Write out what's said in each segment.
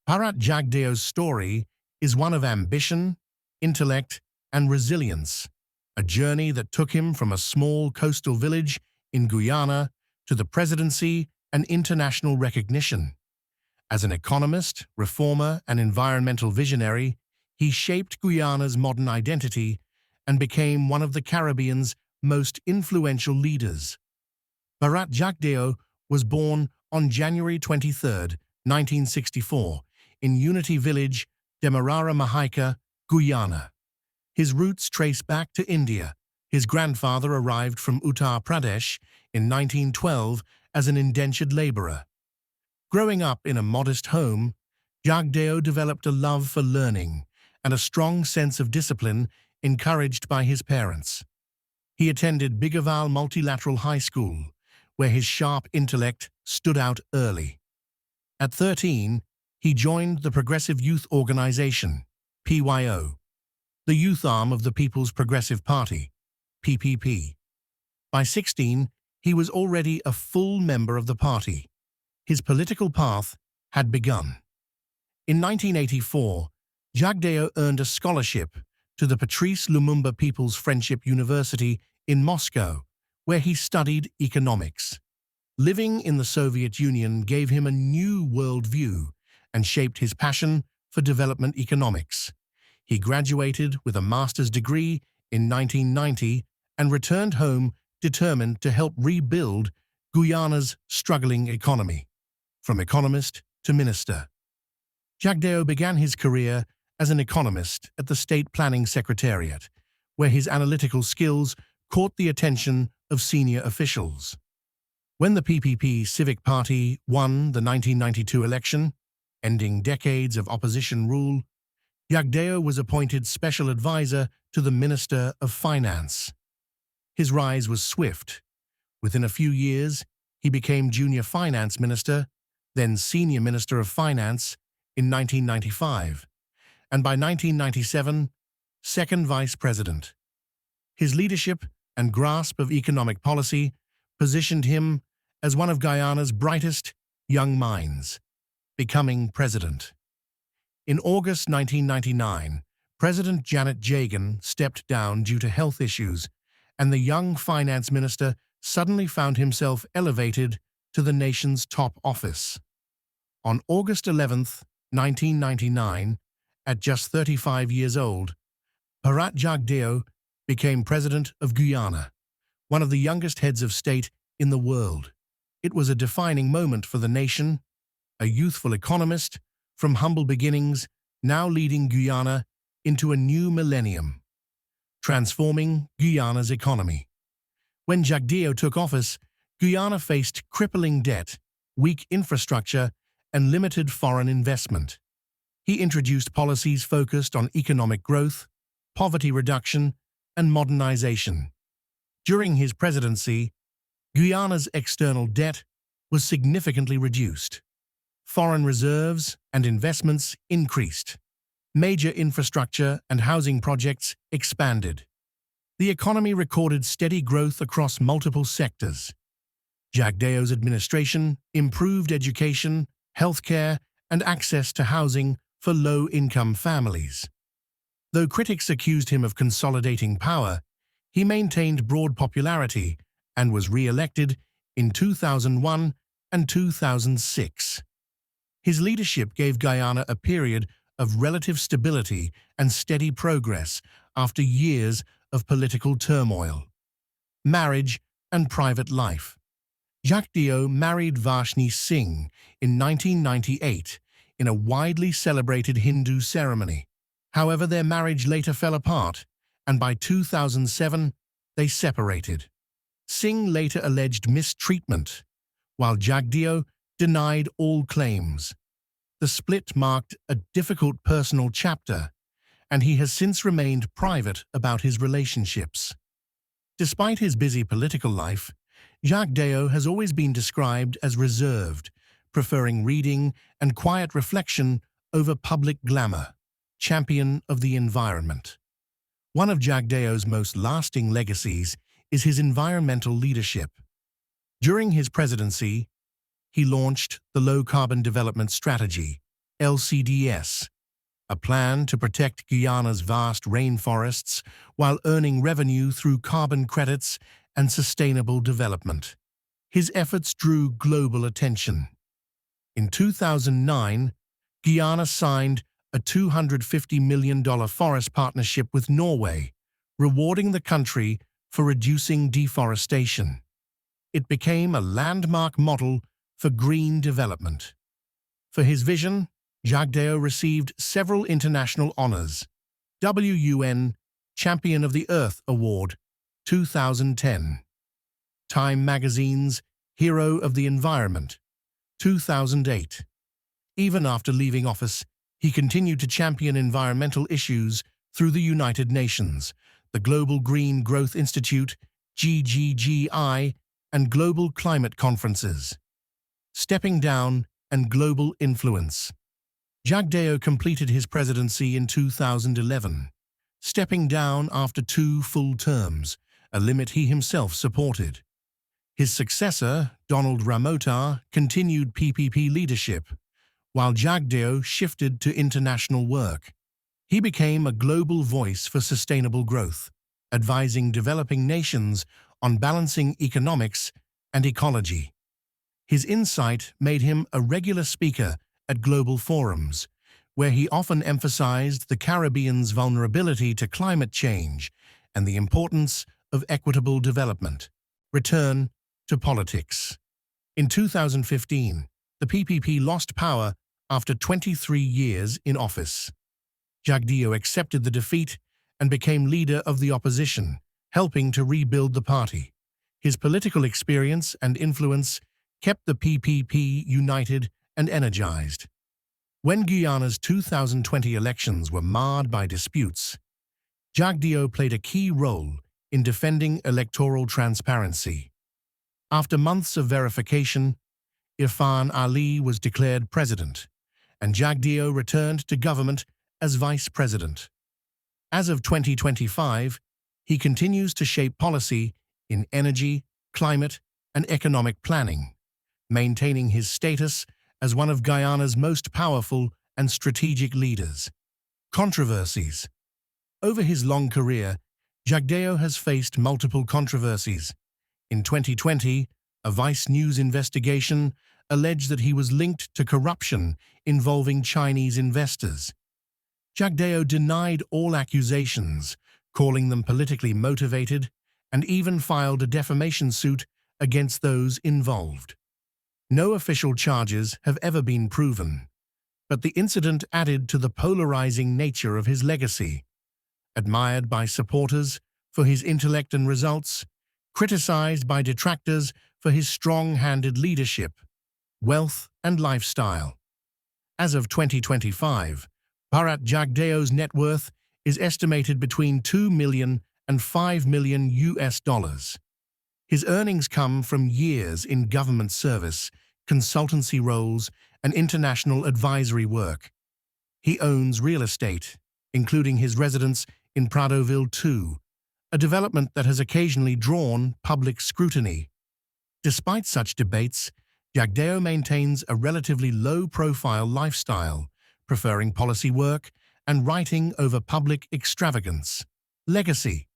Bharrat Jagdeo's story is one of ambition, intellect, and resilience, a journey that took him from a small coastal village in Guyana to the presidency and international recognition. As an economist, reformer, and environmental visionary, he shaped Guyana's modern identity and became one of the Caribbean's most influential leaders. Bharrat Jagdeo was born on January 23, 1964, in Unity Village, Demerara-Mahaica, Guyana. His roots trace back to India. His grandfather arrived from Uttar Pradesh in 1912 as an indentured laborer. Growing up in a modest home, Jagdeo developed a love for learning and a strong sense of discipline encouraged by his parents. He attended Bigawal Multilateral High School, where his sharp intellect stood out early. At 13, he joined the Progressive Youth Organization, PYO, the youth arm of the People's Progressive Party, PPP. By 16, he was already a full member of the party. His political path had begun. In 1984, Jagdeo earned a scholarship to the Patrice Lumumba People's Friendship University in Moscow, where he studied economics. Living in the Soviet Union gave him a new worldview and shaped his passion for development economics. He graduated with a master's degree in 1990 and returned home determined to help rebuild Guyana's struggling economy. From economist to minister, Jagdeo began his career as an economist at the State Planning Secretariat, where his analytical skills caught the attention of senior officials. When the PPP Civic Party won the 1992 election, ending decades of opposition rule, Jagdeo was appointed special advisor to the Minister of Finance. His rise was swift. Within a few years, he became junior finance minister, then senior minister of finance in 1995, and by 1997, second vice president. His leadership and grasp of economic policy positioned him as one of Guyana's brightest young minds, becoming president. In August 1999, President Janet Jagan stepped down due to health issues, and the young finance minister suddenly found himself elevated to the nation's top office. On August 11, 1999, at just 35 years old, Bharrat Jagdeo became president of Guyana, one of the youngest heads of state in the world. It was a defining moment for the nation, a youthful economist from humble beginnings, now leading Guyana into a new millennium, transforming Guyana's economy. When Jagdeo took office, Guyana faced crippling debt, weak infrastructure, and limited foreign investment. He introduced policies focused on economic growth, poverty reduction, and modernization. During his presidency, Guyana's external debt was significantly reduced. Foreign reserves and investments increased. Major infrastructure and housing projects expanded. The economy recorded steady growth across multiple sectors. Jagdeo's administration improved education, healthcare, and access to housing for low-income families. Though critics accused him of consolidating power, he maintained broad popularity and was re-elected in 2001 and 2006. His leadership gave Guyana a period of relative stability and steady progress after years of political turmoil. Marriage and private life. Jagdeo married Vashni Singh in 1998 in a widely celebrated Hindu ceremony. However, their marriage later fell apart, and by 2007, they separated. Singh later alleged mistreatment, while Jagdeo denied all claims. The split marked a difficult personal chapter, and he has since remained private about his relationships. Despite his busy political life, Jagdeo has always been described as reserved, preferring reading and quiet reflection over public glamour, champion of the environment. One of Jagdeo's most lasting legacies is his environmental leadership. During his presidency, he launched the Low Carbon Development Strategy, LCDS, a plan to protect Guyana's vast rainforests while earning revenue through carbon credits and sustainable development. His efforts drew global attention. In 2009, Guyana signed a $250 million forest partnership with Norway, rewarding the country for reducing deforestation. It became a landmark model for green development. For his vision, Jagdeo received several international honors. WUN Champion of the Earth Award, 2010. Time Magazine's Hero of the Environment, 2008. Even after leaving office, he continued to champion environmental issues through the United Nations, the Global Green Growth Institute, GGGI, and global climate conferences. Stepping down and global influence. Jagdeo completed his presidency in 2011, stepping down after 2 full terms, a limit he himself supported. His successor, Donald Ramota, continued PPP leadership, while Jagdeo shifted to international work. He became a global voice for sustainable growth, advising developing nations on balancing economics and ecology. His insight made him a regular speaker at global forums, where he often emphasized the Caribbean's vulnerability to climate change and the importance of equitable development. Return to politics. In 2015, the PPP lost power after 23 years in office. Jagdeo accepted the defeat and became leader of the opposition, helping to rebuild the party. His political experience and influence kept the PPP united and energized. When Guyana's 2020 elections were marred by disputes, Jagdeo played a key role in defending electoral transparency. After months of verification, Irfan Ali was declared president, and Jagdeo returned to government as vice president. As of 2025, he continues to shape policy in energy, climate, and economic planning, maintaining his status as one of Guyana's most powerful and strategic leaders. Controversies. Over his long career, Jagdeo has faced multiple controversies. In 2020, a Vice News investigation alleged that he was linked to corruption involving Chinese investors. Jagdeo denied all accusations, calling them politically motivated, and even filed a defamation suit against those involved. No official charges have ever been proven, but the incident added to the polarizing nature of his legacy. Admired by supporters for his intellect and results, criticized by detractors for his strong-handed leadership, wealth, and lifestyle. As of 2025, Bharrat Jagdeo's net worth is estimated between $2 million and $5 million US. His earnings come from years in government service, consultancy roles, and international advisory work. He owns real estate, including his residence in Pradoville II, a development that has occasionally drawn public scrutiny. Despite such debates, Jagdeo maintains a relatively low-profile lifestyle, preferring policy work and writing over public extravagance. Legacy.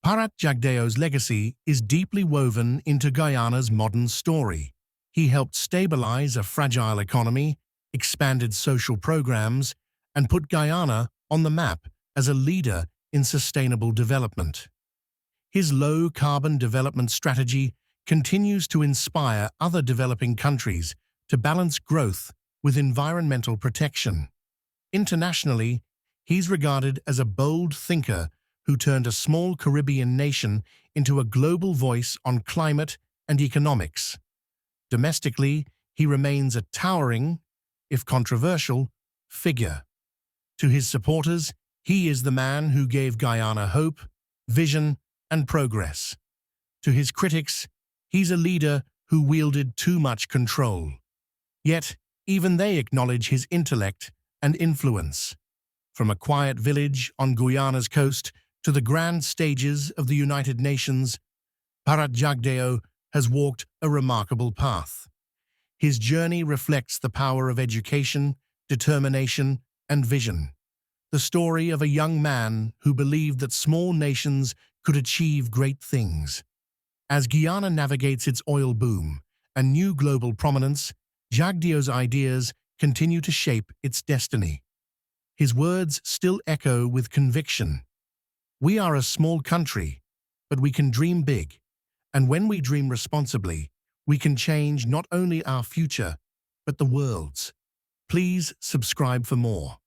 Bharrat Jagdeo's legacy is deeply woven into Guyana's modern story. He helped stabilize a fragile economy, expanded social programs, and put Guyana on the map as a leader in sustainable development. His low-carbon development strategy continues to inspire other developing countries to balance growth with environmental protection. Internationally, he's regarded as a bold thinker who turned a small Caribbean nation into a global voice on climate and economics. Domestically, he remains a towering, if controversial, figure. To his supporters, he is the man who gave Guyana hope, vision, and progress. To his critics, he's a leader who wielded too much control. Yet, even they acknowledge his intellect and influence. From a quiet village on Guyana's coast to the grand stages of the United Nations, Bharrat Jagdeo has walked a remarkable path. His journey reflects the power of education, determination, and vision. The story of a young man who believed that small nations could achieve great things. As Guyana navigates its oil boom and new global prominence, Jagdeo's ideas continue to shape its destiny. His words still echo with conviction. We are a small country, but we can dream big. And when we dream responsibly, we can change not only our future, but the world's. Please subscribe for more.